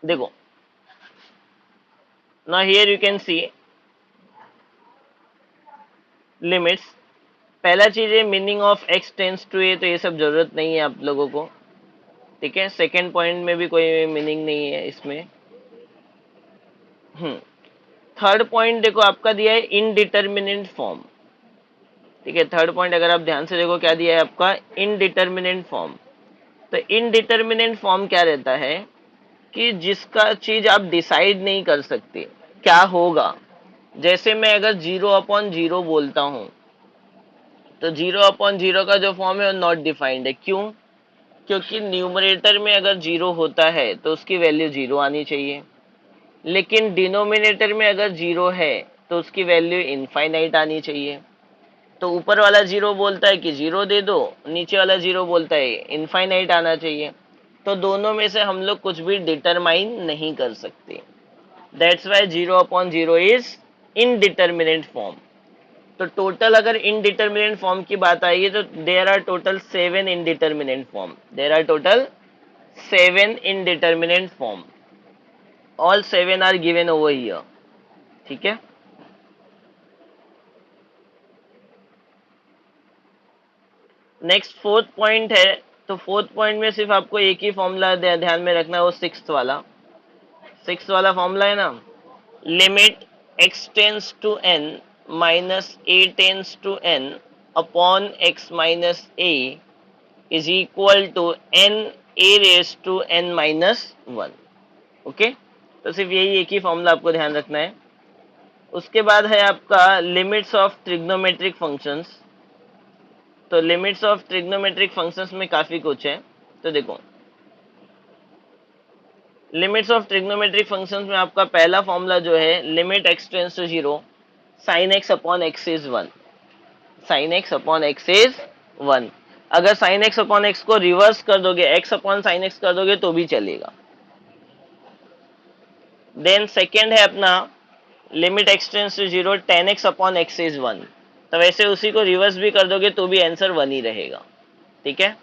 देखो ना, here you can see limits. पहला चीज है meaning of x tends to a, तो ये सब जरूरत नहीं है आप लोगों को, ठीक है। सेकेंड पॉइंट में भी कोई मीनिंग नहीं है इसमें। हम्म थर्ड पॉइंट देखो आपका दिया है इनडिटर्मिनेंट फॉर्म, ठीक है। थर्ड पॉइंट अगर आप ध्यान से देखो क्या दिया है आपका, इनडिटर्मिनेंट फॉर्म। तो इनडिटर्मिनेंट फॉर्म क्या रहता है कि जिसका चीज आप डिसाइड नहीं कर सकते क्या होगा। जैसे मैं अगर 0/0 बोलता हूं, तो 0/0 का जो फॉर्म है वो नॉट डिफाइंड है। क्यों? क्योंकि न्यूमरेटर में अगर 0 होता है तो उसकी वैल्यू 0 आनी चाहिए, लेकिन डिनोमिनेटर में अगर 0 है तो उसकी वैल्यू इनफाइनाइट आनी चाहिए। तो ऊपर वाला 0 बोलता है कि 0 दे दो, नीचे वाला 0 बोलता है इनफाइनाइट आना चाहिए। तो दोनों में से हम लोग कुछ भी डिटरमाइन नहीं कर सकते। That's why 0/0 is indeterminate form. तो टोटल अगर इनडिटर्मिनेट फॉर्म की बात आएगी तो there are total 7 indeterminate form, there are total 7 indeterminate form. All 7 are given over here, ठीक है। नेक्स्ट फोर्थ पॉइंट है। तो फोर्थ पॉइंट में सिर्फ आपको एक ही फॉर्मूला ध्यान में रखना है, वो सिक्स वाला फॉर्मूला है ना, limit x tends to n minus a tends to n upon x minus a is equal to n a raise to n minus one. Okay, तो सिर्फ यही एक ही फॉर्मूला आपको ध्यान रखना है। उसके बाद है आपका लिमिट्स ऑफ ट्रिग्नोमेट्रिक फंक्शंस। तो लिमिट्स ऑफ ट्रिग्नोमेट्रिक फंक्शंस में काफी कुछ है। तो देखो, लिमिट्स ऑफ ट्रिग्नोमेट्रिक फंक्शंस में आपका पहला फॉर्मूला जो है, limit x tends to 0 sine x upon x is 1, sine x upon x is 1। अगर साइन एक्स अपॉन एक्स को रिवर्स कर दोगे, एक्स अपॉन साइन एक्स कर दोगे तो भी चलेगा। देन सेकेंड है अपना limit x tends to 0 tan x upon x is 1। तो वैसे उसी को रिवर्स भी कर दोगे तो भी आंसर 1 ही रहेगा, ठीक है।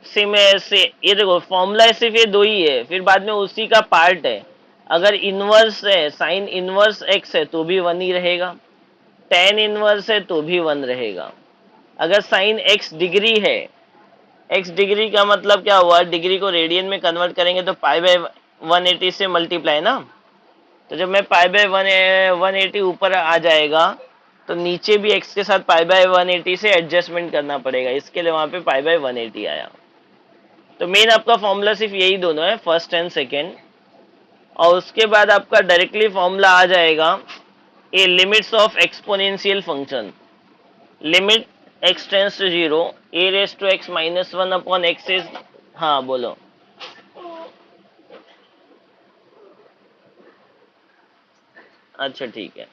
सिम से ये देखो फॉर्मूला सिर्फ ये दो ही है, फिर बाद में उसी का पार्ट है। अगर इनवर्स है, साइन इनवर्स एक्स है तो भी 1 ही रहेगा, टेन इनवर्स है तो भी 1 रहेगा। अगर साइन एक्स डिग्री है, एक्स डिग्री का मतलब क्या हुआ, डिग्री को रेडियन में कन्वर्ट करेंगे तो पाई बाय 180 से मल्टीप्लाई ना। तो जब मैं पाई बाय 180 ऊपर आ जाएगा तो नीचे भी एक्स के साथ पाई बाय 180 से एडजस्टमेंट करना पड़ेगा, इसके लिए वहां पे पाई बाय 180 आया। तो मेन आपका फॉर्मूला सिर्फ यही दोनों है, फर्स्ट एंड सेकेंड। और उसके बाद आपका डायरेक्टली फॉर्मूला आ जाएगा a limits of exponential function. Limit x tends to 0 a raise to x minus 1 upon x is, हाँ बोलो। अच्छा ठीक है,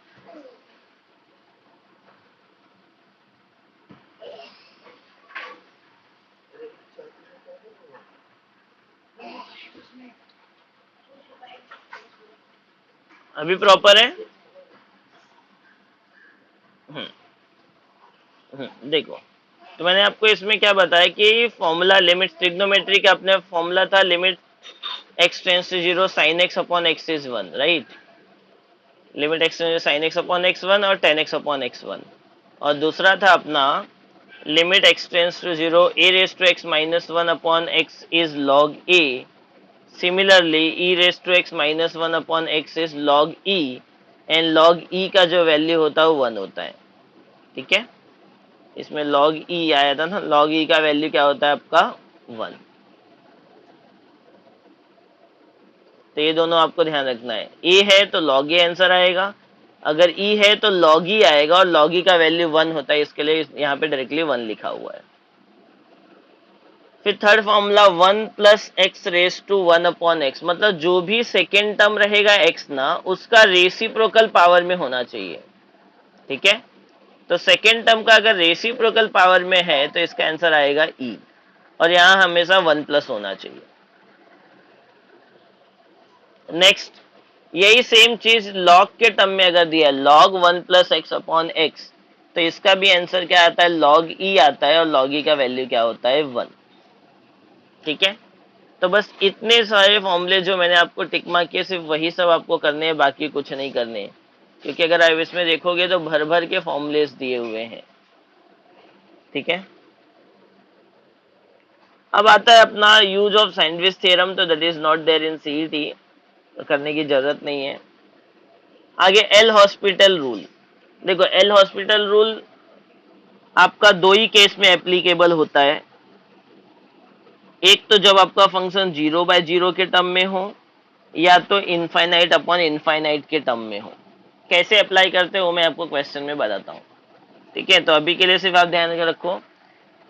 अभी प्रॉपर है। हम्म देखो, तो मैंने आपको इसमें क्या बताया कि फॉर्मूला लिमिट ट्रिग्नोमेट्री का अपने फॉर्मूला था limit x tends to 0 sine x upon x is 1, right. Limit x sine x upon x 1 और टेन एक्स अपॉन एक्स 1। और दूसरा था अपना limit x tends to 0 a raise to x minus 1 upon x is log a. Similarly e raise to x minus 1 upon x is log e, and log e का जो value होता है वो 1 होता है, ठीक है। इसमें log e आया था ना, log e का वैल्यू क्या होता है आपका 1। तो ये दोनों आपको ध्यान रखना है, e है तो log a आंसर आएगा, अगर e है तो log e आएगा, और log e का वैल्यू 1 होता है, इसके लिए यहाँ पे डायरेक्टली 1 लिखा हुआ है। फिर third formula 1 plus x raise to 1 upon x, मतलब जो भी सेकेंड टर्म रहेगा x ना, उसका रेसिप्रोकल पावर में होना चाहिए, ठीक है। तो सेकेंड टर्म का अगर रेसिप्रोकल पावर में है तो इसका आंसर आएगा e, और यहाँ हमेशा 1 प्लस होना चाहिए। नेक्स्ट, यही सेम चीज लॉग के टर्म में अगर दिया है, log 1 plus x upon x, तो इसका भी आंसर क्या आता है, लॉग ई आता है, और लॉग ई का वैल्यू क्या होता है 1, ठीक है। तो बस इतने सारे फॉर्मूले जो मैंने आपको टिक मार्क किए, सिर्फ वही सब आपको करने हैं, बाकी कुछ नहीं करने हैं। क्योंकि अगर आप इसमें देखोगे तो भर भर के फॉर्मूलेस दिए हुए हैं। ठीक है, अब आता है अपना यूज ऑफ सैंडविच थ्योरम, तो that is not there in CET, तो करने की जरूरत नहीं है। आगे एल हॉस्पिटल रूल। देखो एल हॉस्पिटल रूल आपका दो ही केस में एप्लीकेबल होता है। एक तो जब आपका फंक्शन 0/0 के टर्म में हो, या तो इनफाइनाइट अपॉन इनफाइनाइट के टर्म में हो। कैसे अप्लाई करते हो मैं आपको क्वेश्चन में बताता हूँ। ठीक है, तो अभी के लिए सिर्फ आप ध्यान रखो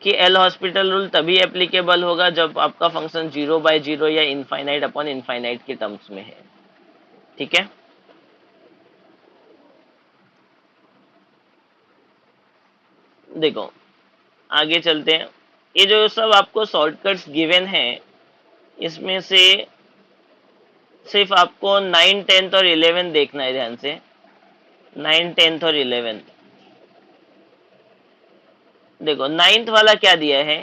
कि एल हॉस्पिटल रूल तभी एप्लीकेबल होगा जब आपका फंक्शन 0/0 या इनफाइनाइट अपॉन इनफाइनाइट के टर्म्स में है। ठीक है, देखो आगे चलते हैं। ये जो सब आपको शॉर्टकट्स गिवन है, इसमें से सिर्फ आपको 9, 10 और 11 देखना है ध्यान से। 9, 10 और 11। देखो 9th वाला क्या दिया है,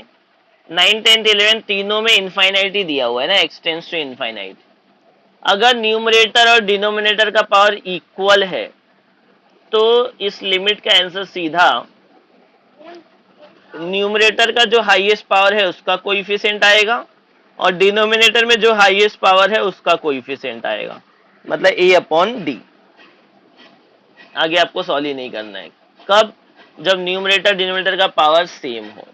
9, 10, 11 तीनों में इनफाइनाइट ही दिया हुआ है ना, एक्सटेंड्स टू इनफाइनाइट। अगर न्यूमरेटर और डिनोमिनेटर का पावर इक्वल है तो इस लिमिट का आंसर सीधा न्यूमरेटर का जो हाईएस्ट पावर है उसका कोएफिशिएंट आएगा, और डिनोमिनेटर में जो हाईएस्ट पावर है उसका कोएफिशिएंट आएगा, मतलब ए अपॉन डी। आगे आपको सॉल्व ही नहीं करना है। कब? जब न्यूमरेटर डिनोमिनेटर का पावर सेम हो।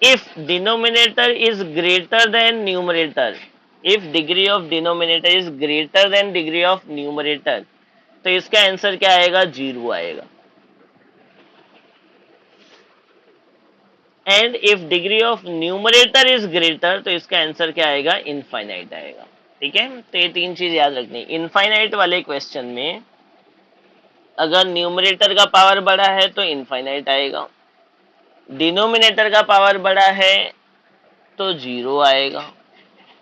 If denominator is greater than numerator, if degree of denominator is greater than degree of numerator, तो इसका आंसर क्या आएगा, 0 आएगा। And if degree of numerator is greater, तो इसका आंसर क्या आएगा, इनफाइनाइट आएगा। ठीक है, तो ये तीन चीज याद रखनी। इनफाइनाइट वाले क्वेश्चन में अगर न्यूमरेटर का पावर बड़ा है तो इनफाइनाइट आएगा, डिनोमिनेटर का पावर बड़ा है तो 0 आएगा।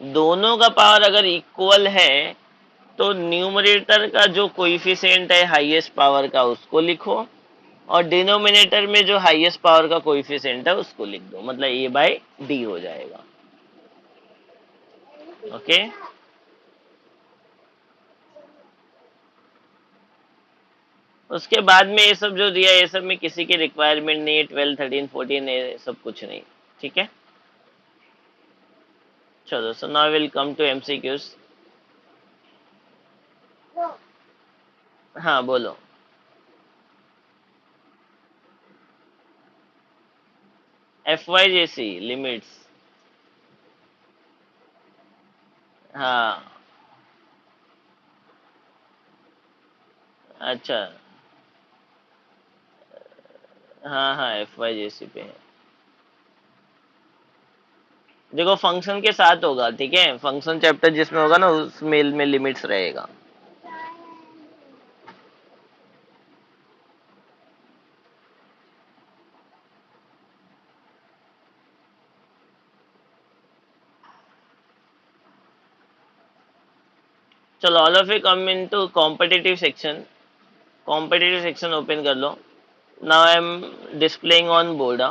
दोनों का पावर अगर इक्वल है तो न्यूमरेटर का जो कोएफिशिएंट है हाईएस्ट पावर का उसको लिखो, और डिनोमिनेटर में जो हाईएस्ट पावर का कोएफिशिएंट है उसको लिख दो, मतलब ए बाय डी हो जाएगा। ओके, उसके बाद में ये सब जो दिया है ये सब में किसी की रिक्वायरमेंट नहीं है, 12, 13, 14 ये सब कुछ नहीं। ठीक है, चलो so now will come to MCQs. हाँ बोलो। FYJC लिमिट्स, हाँ अच्छा, हाँ हाँ FYJC पे है। देखो फंक्शन के साथ होगा, ठीक है, फंक्शन चैप्टर जिसमें होगा ना उस मेल में लिमिट्स रहेगा। चलो all of you come into competitive section. Competitive section open कर लो। Now I am displaying on board.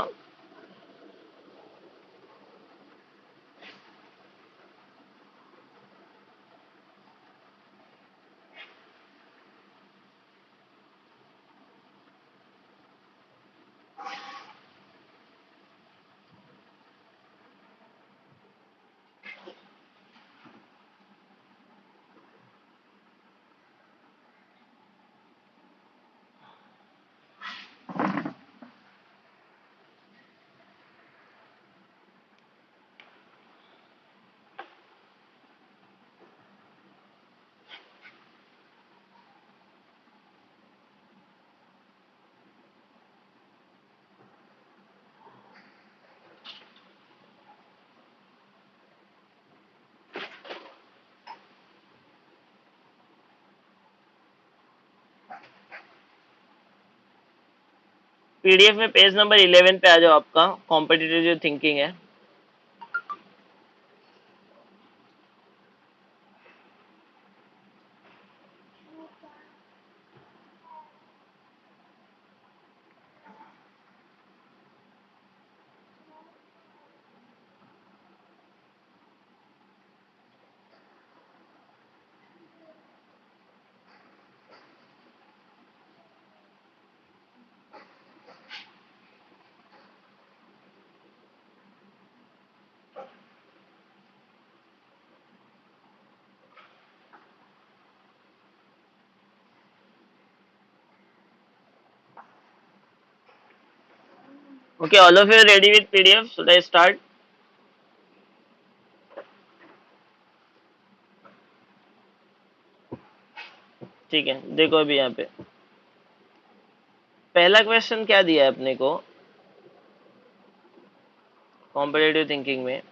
PDF में पेज नंबर 11 पे आ जाओ, आपका कॉम्पिटिटिव जो थिंकिंग है। Okay, all of you are ready with PDF? Should I start? ठीक है, देखो अभी यहाँ पे पहला क्वेश्चन क्या दिया है अपने को कॉम्पिटेटिव थिंकिंग में।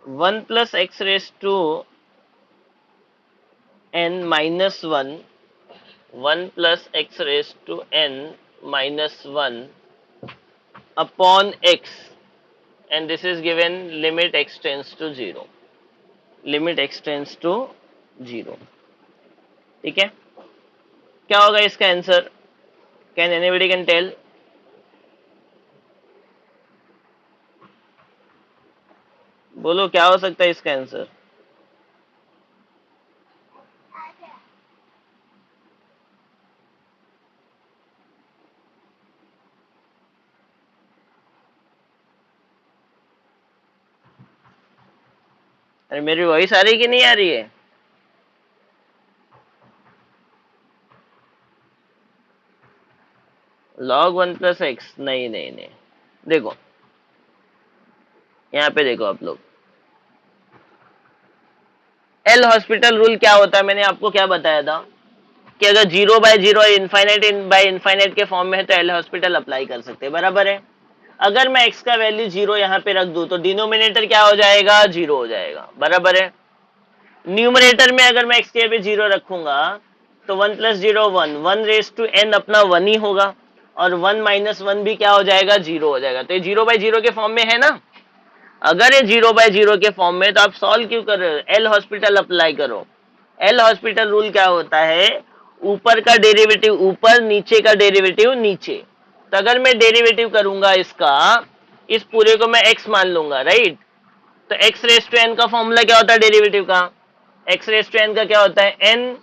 1 + x⁻n−1 1 + x⁻n−1 upon x, and this is given limit x tends to 0, limit x tends to 0। ठीक है, क्या होगा इसका answer? Can anybody can tell? बोलो क्या हो सकता है इसका आंसर? अरे मेरी वॉइस आ रही कि नहीं आ रही है? log 1 + x, नहीं नहीं नहीं, देखो यहाँ पे देखो आप लोग, एल हॉस्पिटल रूल क्या होता है, मैंने आपको क्या बताया था कि अगर 0/0 और इनफाइनाइट के फॉर्म में है तो एल हॉस्पिटल अप्लाई कर सकते हैं, बराबर है। अगर मैं x का वैल्यू 0 यहाँ पे रख दूं तो डिनोमिनेटर क्या हो जाएगा? 0 हो जाएगा, बराबर है। न्यूमरेटर में अगर मैं x के पे 0 रखूंगा तो 1 + 0 1, 1 अपना 1 ही होगा, और 1 - 1 भी क्या हो जाएगा? 0 हो जाएगा। तो ये 0/0 के फॉर्म में है ना। अगर ये 0/0 के फॉर्म में तो आप सॉल्व क्यों कर रहे हो? एल हॉस्पिटल अप्लाई करो। एल हॉस्पिटल रूल क्या होता है? ऊपर का डेरिवेटिव ऊपर, नीचे का डेरिवेटिव नीचे। तो अगर मैं डेरिवेटिव करूंगा इसका, इस पूरे को मैं x मान लूंगा, राइट। तो x⁻n का फॉर्मूला क्या होता है डेरिवेटिव का? x⁻n का क्या होता है? n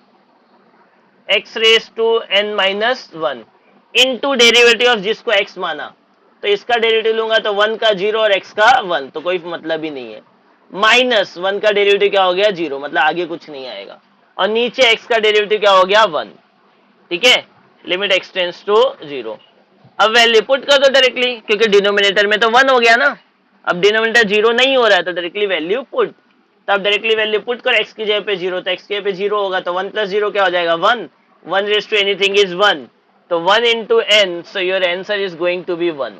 x⁻n−1 into derivative of जिसको x माना। तो इसका डेरिवेटिव लूंगा तो 1 का 0 और x का 1, तो कोई मतलब ही नहीं है। -1 का डेरिवेटिव क्या हो गया? 0, मतलब आगे कुछ नहीं आएगा। और नीचे x का डेरिवेटिव क्या हो गया? 1। ठीक है, लिमिट x टेंड्स टू 0। अब वैल्यू पुट कर दो डायरेक्टली, क्योंकि डिनोमिनेटर में तो 1 हो गया ना। अब डिनोमिनेटर 0 नहीं हो रहा है तो डायरेक्टली वैल्यू पुट। तो अब डायरेक्टली वैल्यू पुट करो, x की जगह पे 0, तो x की जगह पे 0 होगा तो 1 + 0 क्या हो जाएगा? 1। 1 रेज़ टू एनीथिंग इज 1, तो 1 into n, so your answer is going to be 1।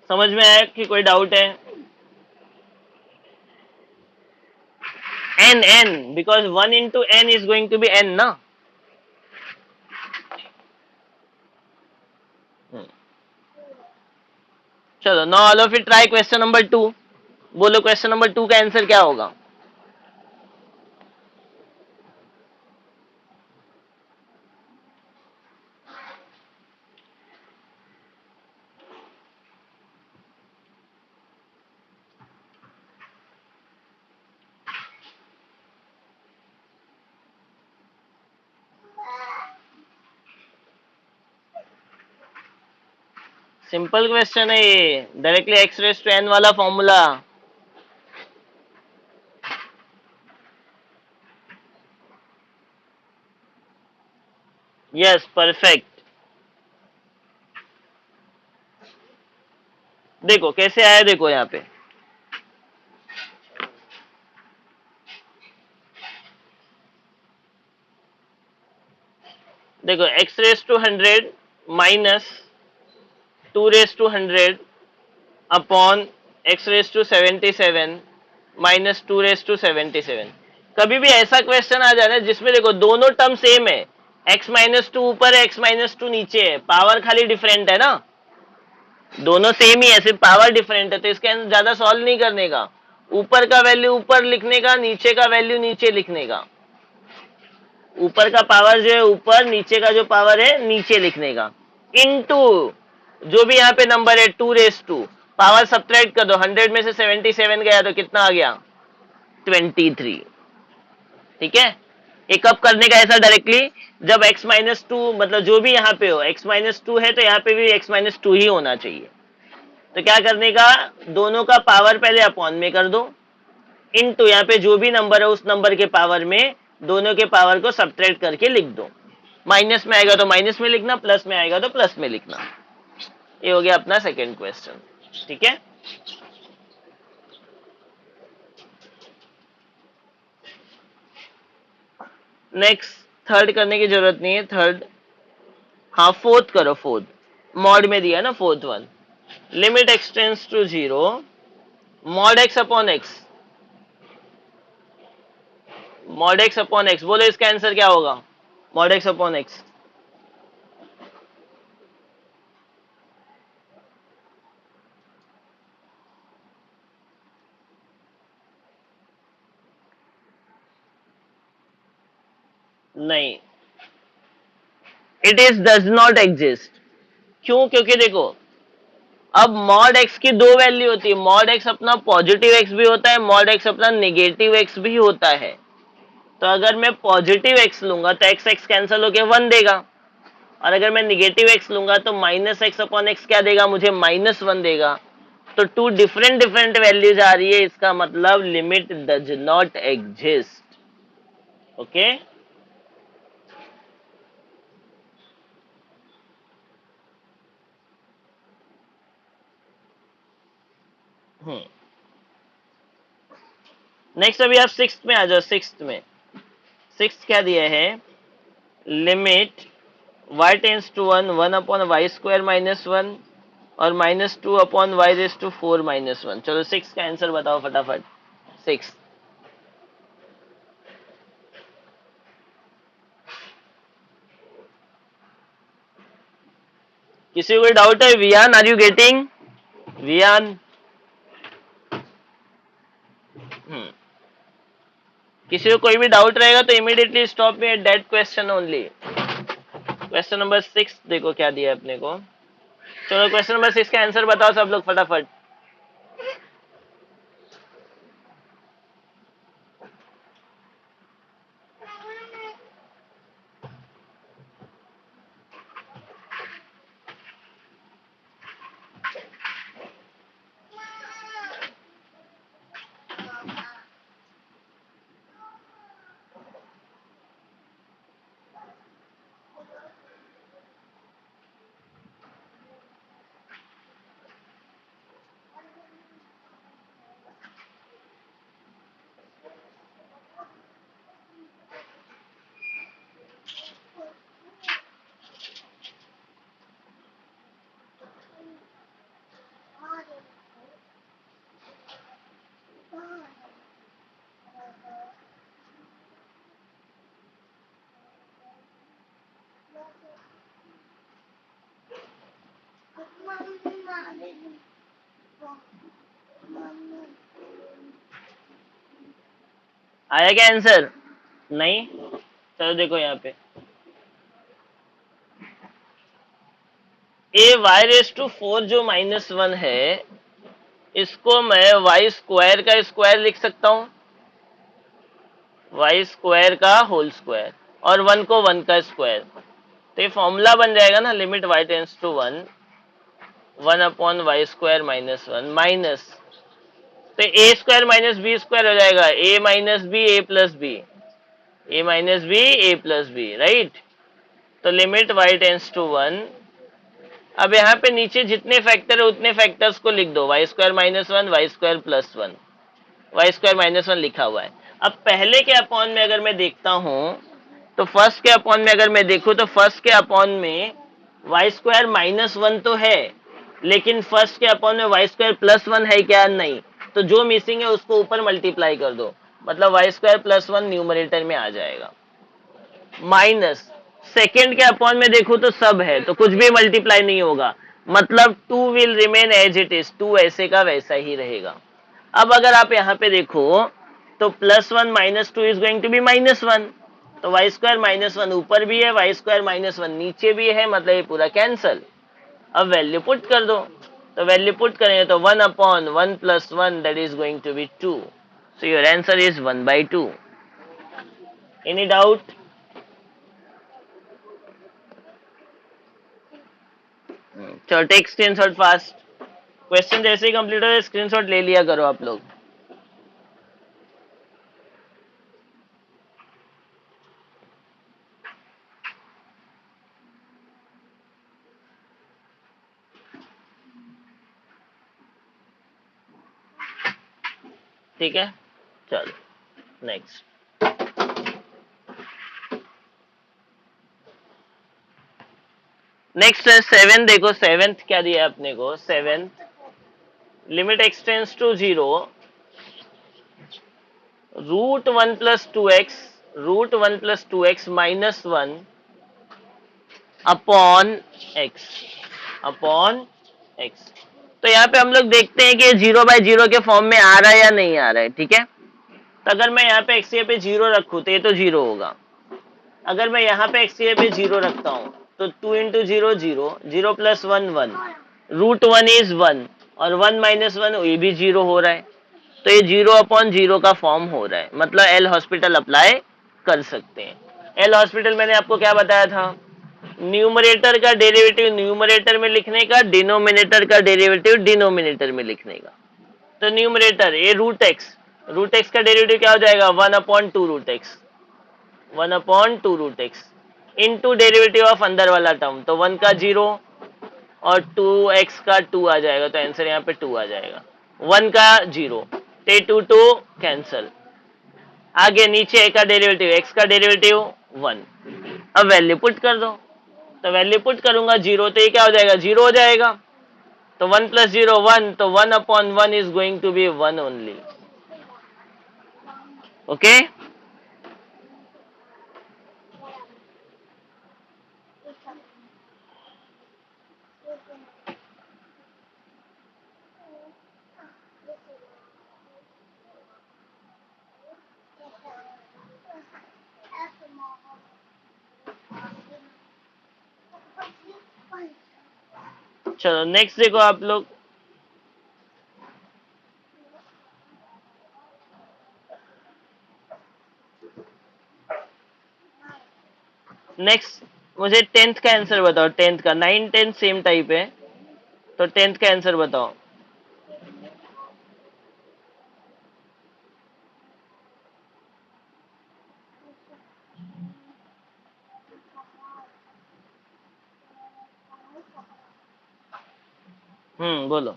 समझ में आया कि कोई डाउट है? n, because 1 into n is going to be n ना। चलो, now all of you try question number 2। बोलो क्वेश्चन नंबर 2 का आंसर क्या होगा? सिंपल क्वेश्चन है ये, डायरेक्टली x⁻n वाला फॉर्मूला। Yes, perfect. देखो कैसे आया, देखो यहाँ पे देखो, x⁻100 minus 2⁻100 upon x⁻77 minus 2⁻77। कभी भी ऐसा क्वेश्चन आ जाए ना जिसमें देखो दोनों टर्म सेम है, x-2 ऊपर है, x-2 नीचे है, पावर खाली डिफरेंट है ना। दोनों सेम ही है, सिर्फ पावर डिफरेंट है, तो इसके अंदर ज्यादा सॉल्व नहीं करने का। ऊपर का वैल्यू ऊपर लिखने का, नीचे का वैल्यू नीचे लिखने का। ऊपर का पावर जो है ऊपर, नीचे का जो पावर है नीचे लिखने का। इनटू जो भी यहाँ पे नंबर है 2⁻², पावर सब्ट्रैक्ट कर दो, 100 में से 77 गया तो कितना आ गया? 23। ठीक है, एक कब करने का ऐसा डायरेक्टली, जब x-2 मतलब जो भी यहाँ पे हो, x-2 है तो यहाँ पे भी x-2 ही होना चाहिए। तो क्या करने का, दोनों का पावर पहले अपॉन में कर दो, इनटू यहाँ पे जो भी नंबर है उस नंबर के पावर में दोनों के पावर को सब्ट्रैक्ट करके लिख दो। माइनस में आएगा तो माइनस में लिखना, प्लस में आएगा तो प्लस में लिखना। ये हो गया अपना सेकेंड क्वेश्चन। ठीक है, नेक्स्ट थर्ड करने की जरूरत नहीं है। थर्ड, हाँ फोर्थ करो। फोर्थ मॉड में दिया ना, fourth one, limit x tends to zero, mod x upon x, mod x upon x, बोलो इसका आंसर क्या होगा? मॉड एक्स अपॉन एक्स, नहीं, it is does not exist. क्यों? क्योंकि देखो, अब मॉड एक्स की दो वैल्यू होती है, मॉड एक्स अपना पॉजिटिव एक्स भी होता है, मॉड एक्स अपना नेगेटिव एक्स भी होता है। तो अगर मैं पॉजिटिव एक्स लूंगा तो एक्स एक्स कैंसिल होके वन देगा, और अगर मैं निगेटिव एक्स लूंगा तो माइनस एक्स अपॉन एक्स क्या देगा मुझे? माइनस वन देगा। तो टू डिफरेंट डिफरेंट वैल्यूज आ रही है, इसका मतलब limit does not exist. Okay, next अभी आप सिक्स में आ जाओ। सिक्स में, सिक्स क्या दिया है? Limit y tends to one, one upon y square minus one, और minus two upon y raise to four minus one. चलो सिक्स का आंसर बताओ फटाफट। सिक्स, किसी को कोई डाउट है? Vihaan, are you getting? Vihaan, किसी को कोई भी डाउट रहेगा तो immediately stop me at that question only. Question number six देखो क्या दिया है अपने को। चलो क्वेश्चन नंबर सिक्स का आंसर बताओ सब लोग फटाफट। आया क्या आंसर? नहीं? चलो देखो यहाँ पे, ए वाई रेस टू फोर जो माइनस वन है, इसको मैं वाई स्क्वायर का स्क्वायर लिख सकता हूँ, वाई स्क्वायर का होल स्क्वायर, और वन को वन का स्क्वायर। तो ये फॉर्मूला बन जाएगा ना, limit y tends to one, one upon y square minus one, minus, तो a square minus b square हो जाएगा, a minus b a plus b, a minus b a plus b, right. तो limit y tends to one, अब यहाँ पे नीचे जितने factor है उतने फैक्टर्स को लिख दो, y square minus one, y square plus one, y square minus one लिखा हुआ है। अब पहले के अपॉन में अगर मैं देखता हूं, तो फर्स्ट के अपॉन में अगर मैं देखूं तो फर्स्ट के अपॉन में वाई स्क्वायर माइनस वन तो है, लेकिन फर्स्ट के अपॉन में वाई स्क्वायर प्लस वन है क्या? नहीं। तो जो मिसिंग है उसको ऊपर मल्टीप्लाई कर दो, मतलब y square plus one numerator में आ जाएगा। माइनस सेकेंड के अपॉन में देखो तो सब है, तो कुछ भी मल्टीप्लाई नहीं होगा, मतलब two will remain as it is, two ऐसे का वैसा ही रहेगा। अब अगर आप यहाँ पे देखो तो plus one minus two is going to be minus one, तो वाई स्क्वायर माइनस वन ऊपर भी है, वाई स्क्वायर माइनस वन नीचे भी है, मतलब ये पूरा कैंसल। अब वैल्यू पुट कर दो, तो वैल्यू पुट करेंगे तो one upon one plus one, that is going to be two. So your answer is one by two. Any doubt? चलो टेक स्क्रीनशॉट फास्ट। क्वेश्चन जैसे ही कंप्लीट हो स्क्रीनशॉट ले लिया करो आप लोग। ठीक है, चलो नेक्स्ट। नेक्स्ट है सेवन। देखो सेवेंथ क्या दिया है अपने को, seventh limit extends to zero, root one plus two x minus one upon x, upon x. तो यहाँ पे हम लोग देखते हैं कि ये जीरो बाय जीरो के फॉर्म में आ रहा है या नहीं आ रहा है, ठीक है। तो अगर मैं यहाँ पे एक्स पे जीरो रखूँ तो ये तो जीरो होगा। अगर मैं यहाँ पे एक्स पे जीरो रखता हूँ तो two into zero zero, zero plus one one, root one is one, और वन माइनस वन ये भी जीरो हो रहा है। तो ये जीरो अपॉन जीरो का फॉर्म हो रहा है, मतलब एल हॉस्पिटल अप्लाई कर सकते हैं। एल हॉस्पिटल मैंने आपको क्या बताया था, न्यूमरेटर का डेरिवेटिव न्यूमरेटर में लिखने का, डिनोमिनेटर का डेरिवेटिव डिनोमिनेटर में लिखने का। तो न्यूमरेटर ये रूट एक्स का डेरिवेटिव क्या हो जाएगा, one upon two root x, one upon two root x into derivative of अंदर वाला टर्म, तो वन का जीरो और टू एक्स का टू आ जाएगा, तो आंसर यहाँ पे टू आ जाएगा। वन का जीरो, टे टू टू कैंसल, आगे नीचे ए का डेरिवेटिव, एक्स का डेरिवेटिव वन। अब वैल्यू पुट कर दो, तो वैल्यू पुट करूंगा जीरो, तो ये क्या हो जाएगा, जीरो हो जाएगा। तो वन प्लस जीरो वन, तो one upon one is going to be one only. Okay, चलो नेक्स्ट देखो आप लोग। नेक्स्ट मुझे टेंथ का आंसर बताओ, टेंथ का, नाइन टेंथ सेम टाइप है, तो टेंथ का आंसर बताओ। बोलो।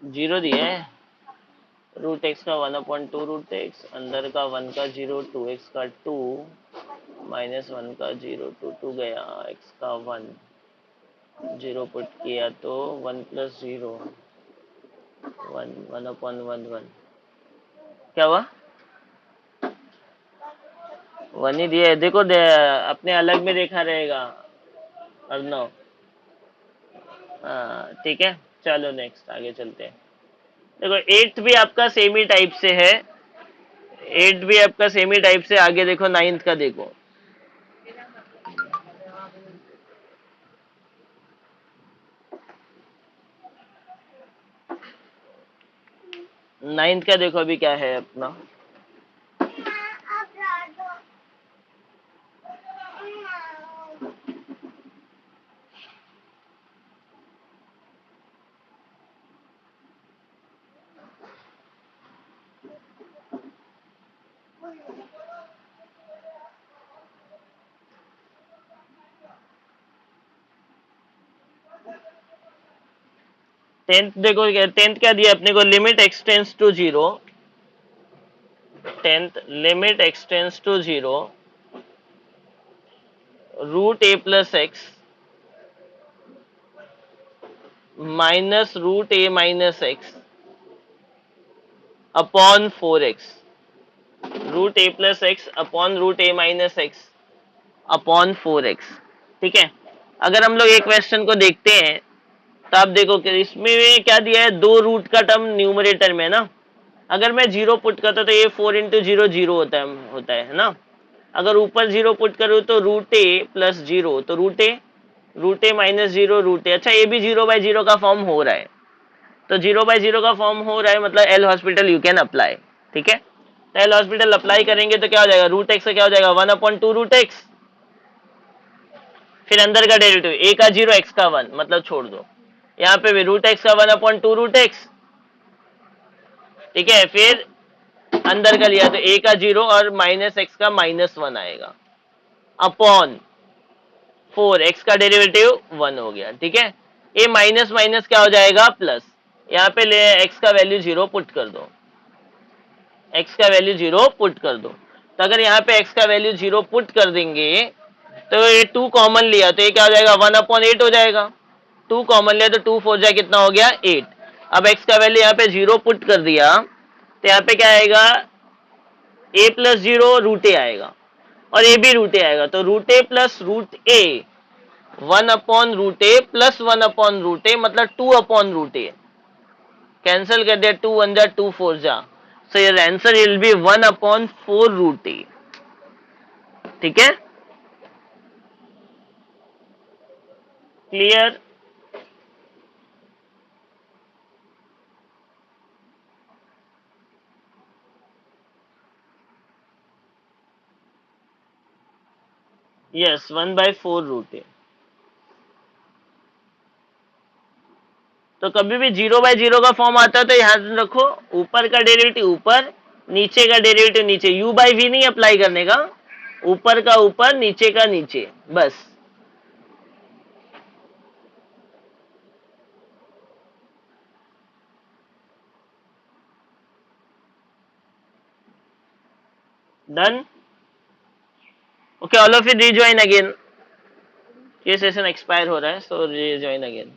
जीरो दिया है, रूट एक्स का one upon two root x, अंदर का वन का जीरो, टू एक्स का टू, माइनस वन का जीरो, टू टू गया, एक्स का वन, जीरो पुट किया तो one plus zero one, one upon one one, क्या हुआ, वन ही दिया है। देखो अपने अलग में देखा रहेगा अर्नव। हाँ ठीक है, चलो नेक्स्ट आगे चलते हैं। देखो एट्थ भी आपका सेमी टाइप से है, एट भी आपका सेमी टाइप से। आगे देखो नाइन्थ का देखो, नाइन्थ का देखो अभी क्या है अपना। टेंथ देखो, टेंथ क्या दिया अपने को, limit extends to zero, tenth limit extends to zero, root a plus x minus root a minus x upon four x, root a plus x upon root a minus x upon four x. ठीक है, अगर हम लोग एक question को देखते हैं तो आप देखो कि इसमें क्या दिया है, दो रूट का टर्म न्यूमरेटर में ना। अगर मैं जीरो पुट करता तो ये फोर इंटू जीरो जीरो होता है ना। अगर ऊपर जीरो पुट करूँ तो रूट ए प्लस जीरो, तो root a minus zero root ए। अच्छा, ये भी जीरो बाय जीरो का फॉर्म हो रहा है, तो जीरो बाय जीरो का फॉर्म हो रहा है, मतलब L hospital you can apply. ठीक है, तो एल हॉस्पिटल अप्लाई करेंगे तो क्या हो जाएगा, रूट एक्स का क्या हो जाएगा, one upon two root x, फिर अंदर का डेरिवेटिव ए का जीरो एक्स का वन, मतलब छोड़ दो, यहाँ पे भी रूट एक्स का one upon two root x. ठीक है, फिर अंदर का लिया तो ए का जीरो और माइनस एक्स का माइनस वन आएगा, अपॉन फोर, एक्स का डेरिवेटिव वन हो गया। ठीक है, ए माइनस माइनस क्या हो जाएगा प्लस, यहाँ पे ले एक्स का वैल्यू 0 पुट कर दो, एक्स का वैल्यू 0 पुट कर दो। तो अगर यहाँ पे एक्स का वैल्यू 0 पुट कर देंगे तो ये 2 कॉमन लिया तो ये क्या हो जाएगा 1/8 हो जाएगा। 2 कॉमन लिया तो 2 4 जा कितना हो गया 8। अब एक्स का वैल्यू यहाँ पे 0 पुट कर दिया तो यहाँ पे क्या आएगा ए प्लस 0 रूट ए आएगा और ए भी रूट ए आएगा, तो root a plus root A 1/√a plus 1/√a मतलब 2/√a। कैंसिल कर दिया, 2 1 जा 2 4 जा, सो your answer will be 1/4√a। ठीक है, क्लियर। Yes 1/4√a। तो कभी भी 0/0 का फॉर्म आता है तो ध्यान रखो, ऊपर का डेरिवेटिव ऊपर, नीचे का डेरिवेटिव नीचे, u बाई वी नहीं अप्लाई करने का, ऊपर का ऊपर नीचे का नीचे, बस। Done. Okay, all of you rejoin again, ये सेशन एक्सपायर हो रहा है, सो रीजॉइन अगेन।